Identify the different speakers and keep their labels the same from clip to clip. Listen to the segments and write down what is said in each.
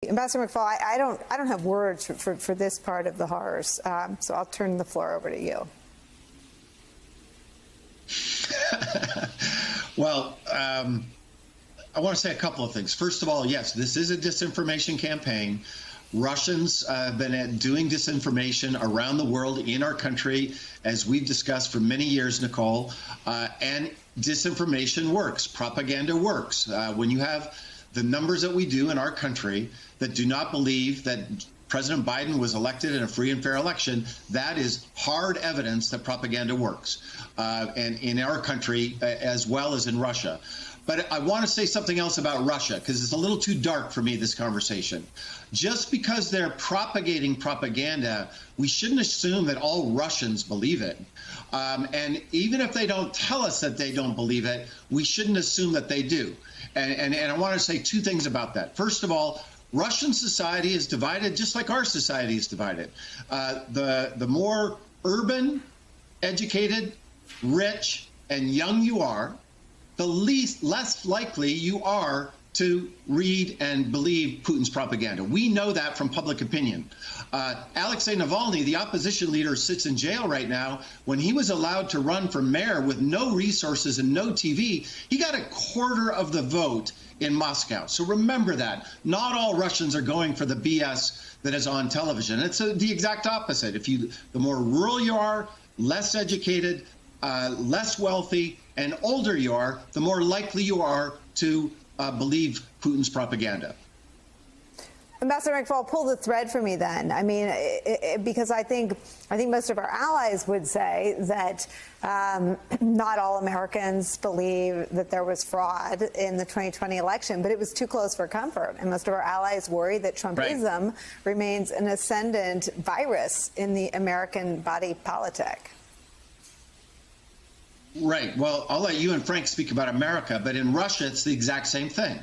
Speaker 1: Ambassador McFaul, I don't have words for this part of the horrors, so I'll turn the floor over to you.
Speaker 2: Well, I want to say a couple of things. First of all, yes, this is a disinformation campaign. Russians have been doing disinformation around the world, in our country, as we've discussed for many years, Nicole, and disinformation works. Propaganda works. When you have the numbers that we do in our country that do not believe that President Biden was elected in a free and fair election, that is hard evidence that propaganda works, and in our country as well as in Russia. But I want to say something else about Russia, because it's a little too dark for me, this conversation. Just because they're propagating propaganda, we shouldn't assume that all Russians believe it. And even if they don't tell us that they don't believe it, we shouldn't assume that they do. And I want to say two things about that. First of all, Russian society is divided just like our society is divided. The more urban, educated, rich, and young you are, the less likely you are to read and believe Putin's propaganda. We know that from public opinion. Alexei Navalny, the opposition leader, sits in jail right now. When he was allowed to run for mayor with no resources and no TV, he got a quarter of the vote in Moscow. So remember that. Not all Russians are going for the BS that is on television. It's the exact opposite. The more rural you are, less educated, less wealthy, and older you are, the more likely you are to believe Putin's propaganda.
Speaker 1: Ambassador McFaul, pull the thread for me then. I mean, because I think most of our allies would say that not all Americans believe that there was fraud in the 2020 election, but it was too close for comfort. And most of our allies worry that Trumpism remains an ascendant virus in the American body politic.
Speaker 2: Right. Well, I'll let you and Frank speak about America, but in Russia, it's the exact same thing.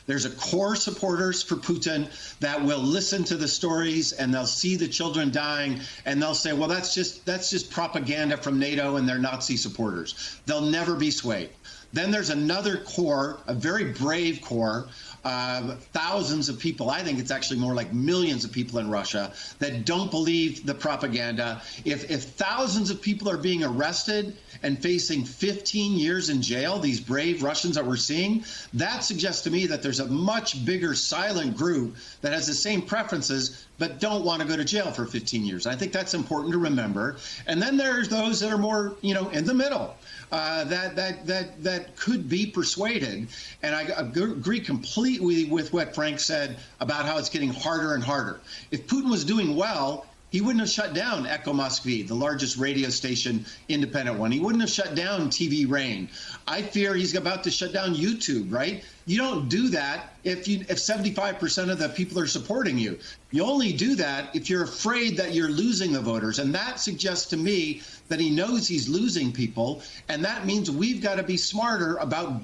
Speaker 2: There's a core supporters for Putin that will listen to the stories and they'll see the children dying and they'll say, well, that's just propaganda from NATO and their Nazi supporters. They'll never be swayed. Then there's another core, a very brave core, thousands of people, I think it's actually more like millions of people in Russia that don't believe the propaganda. If thousands of people are being arrested and facing 15 years in jail, these brave Russians that we're seeing, that suggests to me that there's a much bigger silent group that has the same preferences but don't want to go to jail for 15 years. I think that's important to remember. And then there's those that are more, in the middle. That could be persuaded. And I agree completely with what Frank said about how it's getting harder and harder. If Putin was doing well, he wouldn't have shut down Echo Moskvy, the largest radio station, independent one. He wouldn't have shut down TV Rain. I fear he's about to shut down YouTube, right? You don't do that if 75% of the people are supporting you. You only do that if you're afraid that you're losing the voters. And that suggests to me that he knows he's losing people. And that means we've got to be smarter about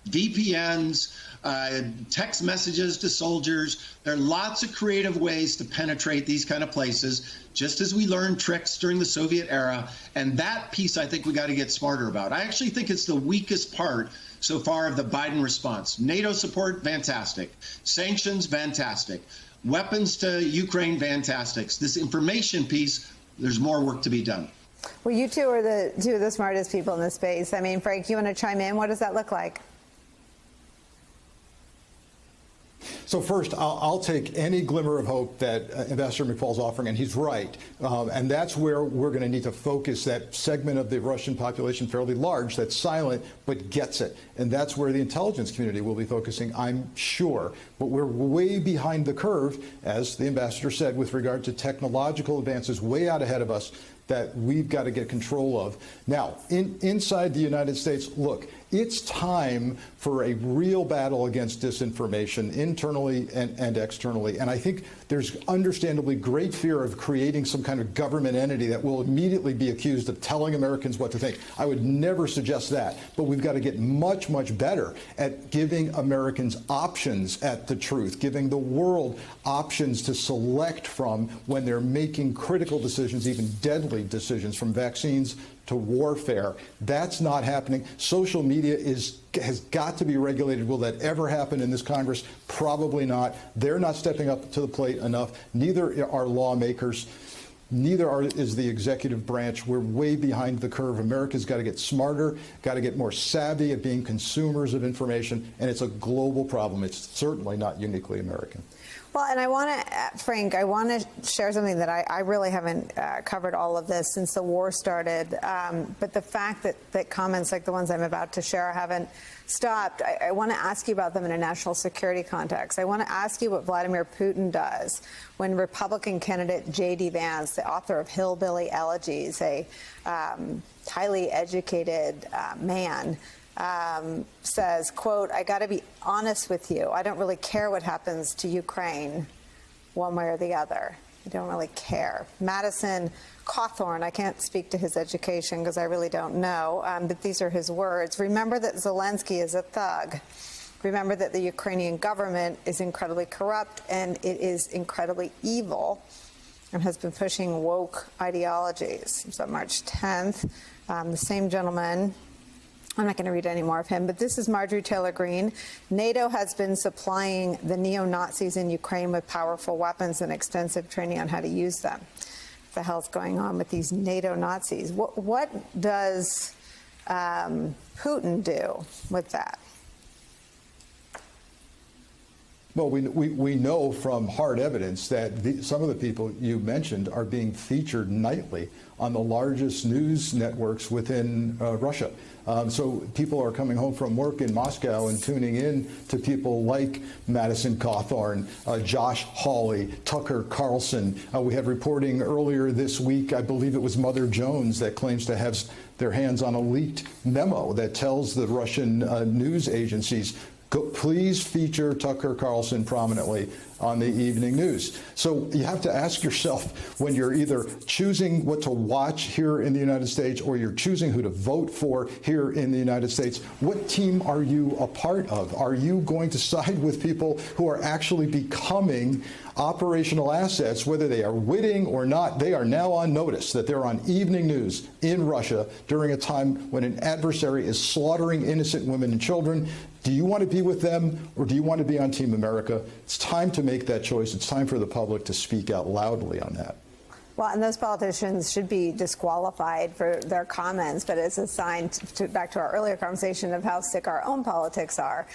Speaker 2: VPNs, text messages to soldiers. There are lots of creative ways to penetrate these kind of places, just as we learned tricks during the Soviet era. And that piece, I think we got to get smarter about. I actually think it's the weakest part so far of the Biden response. NATO support, fantastic. Sanctions, fantastic. Weapons to Ukraine, fantastic. This information piece, there's more work to be done.
Speaker 1: Well, you two are two of the smartest people in this space. I mean, Frank, you want to chime in? What does that look like?
Speaker 3: So first, I'll take any glimmer of hope that Ambassador McFaul's offering, and he's right. And that's where we're going to need to focus that segment of the Russian population, fairly large, that's silent but gets it. And that's where the intelligence community will be focusing, I'm sure. But we're way behind the curve, as the ambassador said, with regard to technological advances way out ahead of us that we've got to get control of. Now, inside the United States, look, it's time for a real battle against disinformation internally and externally. And I think there's understandably great fear of creating some kind of government entity that will immediately be accused of telling Americans what to think. I would never suggest that. But we've got to get much, much better at giving Americans options at the truth, giving the world options to select from when they're making critical decisions, even deadly politically decisions, from vaccines to warfare. That's not happening. Social media has got to be regulated. Will that ever happen in this Congress? Probably not. They're not stepping up to the plate enough. Neither are lawmakers. Neither is the executive branch. We're way behind the curve. America's got to get smarter, got to get more savvy at being consumers of information, and it's a global problem. It's certainly not uniquely American.
Speaker 1: Well, and I want to, Frank, I want to share something that I really haven't covered all of this since the war started. But the fact that comments like the ones I'm about to share haven't stopped, I want to ask you about them in a national security context. I want to ask you what Vladimir Putin does when Republican candidate J.D. Vance, the author of Hillbilly Elegies, a highly educated man, says, quote, "I got to be honest with you. I don't really care what happens to Ukraine one way or the other. I don't really care." Madison Cawthorn, I can't speak to his education because I really don't know, but these are his words. "Remember that Zelensky is a thug. Remember that the Ukrainian government is incredibly corrupt and it is incredibly evil and has been pushing woke ideologies." So March 10th, the same gentleman, I'm not going to read any more of him, but this is Marjorie Taylor Greene. "NATO has been supplying the neo-Nazis in Ukraine with powerful weapons and extensive training on how to use them." What the hell's going on with these NATO Nazis? What does Putin do with that?
Speaker 3: Well, we know from hard evidence that some of the people you mentioned are being featured nightly on the largest news networks within Russia. So people are coming home from work in Moscow and tuning in to people like Madison Cawthorn, Josh Hawley, Tucker Carlson. We had reporting earlier this week, I believe it was Mother Jones, that claims to have their hands on a leaked memo that tells the Russian news agencies, please feature Tucker Carlson prominently on the evening news. So you have to ask yourself, when you're either choosing what to watch here in the United States or you're choosing who to vote for here in the United States, what team are you a part of? Are you going to side with people who are actually becoming operational assets, whether they are witting or not? They are now on notice that they're on evening news in Russia during a time when an adversary is slaughtering innocent women and children. Do you want to be with them or do you want to be on Team America? It's time to make that choice. It's time for the public to speak out loudly on that.
Speaker 1: Well, and those politicians should be disqualified for their comments, but it's a sign, back to our earlier conversation of how sick our own politics are.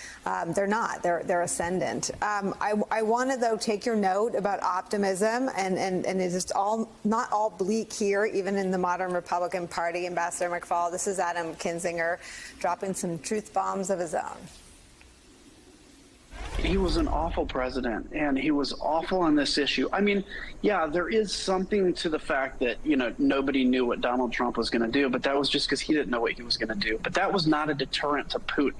Speaker 1: They're not. They're ascendant. I want to, though, take your note about optimism, and it's just not all bleak here, even in the modern Republican Party. Ambassador McFaul, this is Adam Kinzinger dropping some truth bombs of his own.
Speaker 4: He was an awful president, and he was awful on this issue. I mean, yeah, there is something to the fact that, nobody knew what Donald Trump was going to do, but that was just because he didn't know what he was going to do. But that was not a deterrent to Putin.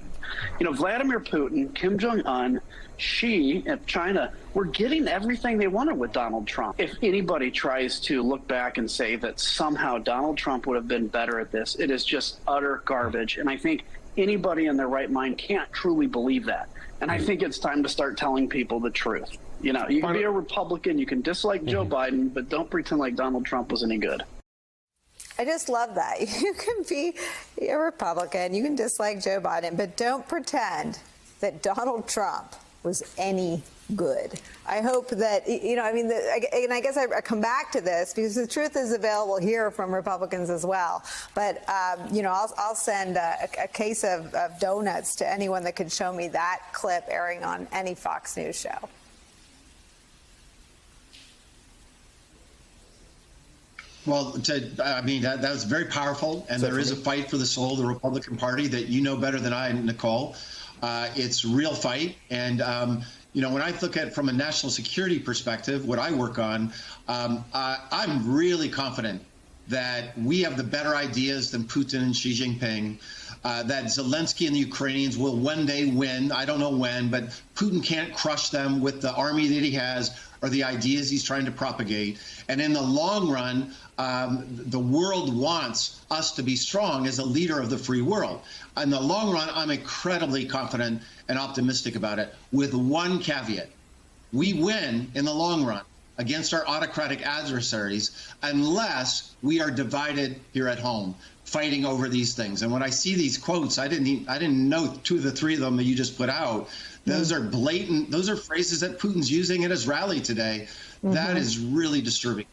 Speaker 4: Vladimir Putin, Kim Jong-un, Xi, and China were getting everything they wanted with Donald Trump. If anybody tries to look back and say that somehow Donald Trump would have been better at this, it is just utter garbage. And I think anybody in their right mind can't truly believe that. And I think it's time to start telling people the truth. You can be a Republican, you can dislike Joe Biden, but don't pretend like Donald Trump was any good.
Speaker 1: I just love that. You can be a Republican, you can dislike Joe Biden, but don't pretend that Donald Trump was any good. I hope that, and I guess I come back to this because the truth is available here from Republicans as well. But, I'll send a case of donuts to anyone that could show me that clip airing on any Fox News show.
Speaker 2: Well, that was very powerful, and there is a fight for the soul of the Republican Party that you know better than I, Nicole. It's a real fight, and when I look at it from a national security perspective, what I work on, I'm really confident that we have the better ideas than Putin and Xi Jinping, that Zelensky and the Ukrainians will one day win. I don't know when, but Putin can't crush them with the army that he has or the ideas he's trying to propagate. And in the long run, the world wants us to be strong as a leader of the free world. In the long run, I'm incredibly confident and optimistic about it, with one caveat. We win in the long run against our autocratic adversaries unless we are divided here at home, fighting over these things. And when I see these quotes, I didn't know 2 of the 3 of them that you just put out. Those are blatant. Those are phrases that Putin's using at his rally today. That is really disturbing.